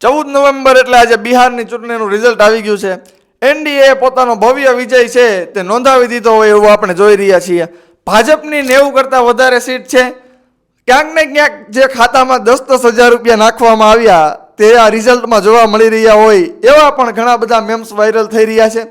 14 November એટલે આજે બિહારની ચૂંટણીનું રિઝલ્ટ આવી ગયું છે. એનડીએ પોતાનો ભવ્ય વિજય છે તે નોંધાવી દીધો હોય એવું આપણે જોઈ રહ્યા છીએ. ભાજપની 90 કરતાં વધારે સીટ છે. ક્યાંક ને ક્યાંક જે ખાતામાં 10-10 હજાર રૂપિયા નાખવામાં આવ્યા તે આ રિઝલ્ટમાં જોવા મળી રહ્યા હોય એવા પણ ઘણા બધા મેમ્સ વાયરલ થઈ રહ્યા છે.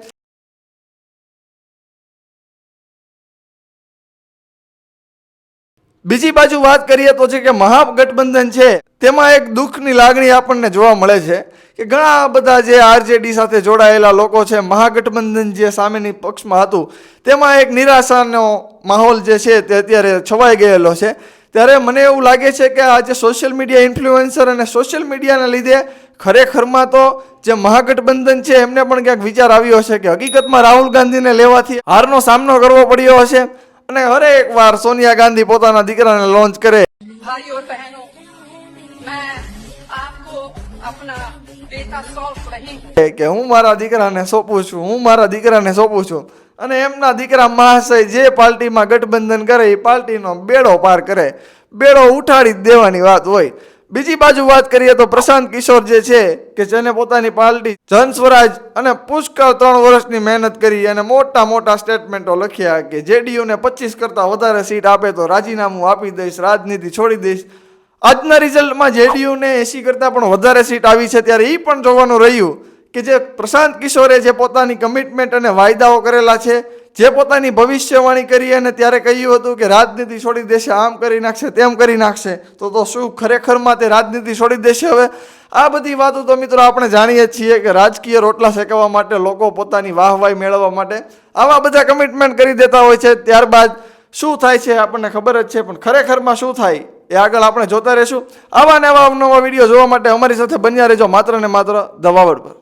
બીજી બાજુ વાત કરીએ તો છે કે મહાગઠબંધન છે તેમાં એક દુઃખની લાગણી આપણને જોવા મળે છે કે ઘણા બધા જે આરજેડી સાથે જોડાયેલા લોકો છે, મહાગઠબંધન જે સામેની પક્ષમાં હતું તેમાં એક નિરાશાનો માહોલ જે છે તે અત્યારે છવાઈ ગયેલો છે. ત્યારે મને એવું લાગે છે કે આજે સોશિયલ મીડિયા ઇન્ફ્લુએન્સર અને સોશિયલ મીડિયાના લીધે ખરેખરમાં તો જે મહાગઠબંધન છે એમને પણ ક્યાંક વિચાર આવ્યો હશે કે હકીકતમાં રાહુલ ગાંધીને લેવાથી હારનો સામનો કરવો પડ્યો હશે અને હરેક વાર સોનિયા ગાંધી પોતાના દીકરાને લોન્ચ કરે भाइयों और बहनों, मैं आपको अपना बेटा सौंप रही हूँ કે હું મારા દીકરાને સોંપું છું અને એમના દીકરા મહાશય જે પાર્ટીમાં ગઠબંધન કરે એ પાર્ટીનો બેડો પાર કરે, બેડો ઉઠાડી જ દેવાની વાત હોય. બીજી બાજુ વાત કરીએ તો પ્રશાંત કિશોર જે છે કે જેને પોતાની પાર્ટી જન સ્વરાજ અને પુષ્કળ 3 વર્ષની મહેનત કરી અને મોટા સ્ટેટમેન્ટો લખ્યા કે જેડીયુને 25 કરતાં વધારે સીટ આપે તો રાજીનામું આપી દઈશ, રાજનીતિ છોડી દઈશ. આજના રિઝલ્ટમાં જેડીયુને 80 કરતાં પણ વધારે સીટ આવી છે. ત્યારે એ પણ જોવાનું રહ્યું કે જે પ્રશાંત કિશોરે જે પોતાની કમિટમેન્ટ અને વાયદાઓ કરેલા છે, જે પોતાની ભવિષ્યવાણી કરી અને ત્યારે કહ્યું હતું કે રાજનીતિ છોડી દેશે, આમ કરી નાખશે, તેમ કરી નાખશે, તો શું ખરેખરમાં તે રાજનીતિ છોડી દેશે? હવે આ બધી વાતો તો મિત્રો આપણે જાણીએ છીએ કે રાજકીય રોટલા શેકવા માટે લોકો પોતાની વાહવાહી મેળવવા માટે આવા બધા કમિટમેન્ટ કરી દેતા હોય છે. ત્યારબાદ શું થાય છે આપણને ખબર જ છે, પણ ખરેખરમાં શું થાય એ આગળ આપણે જોતા રહીશું. આવા ને આવા નવા વિડીયો જોવા માટે અમારી સાથે બન્યા રહેજો માત્ર ને માત્ર ધ વાવડ પર.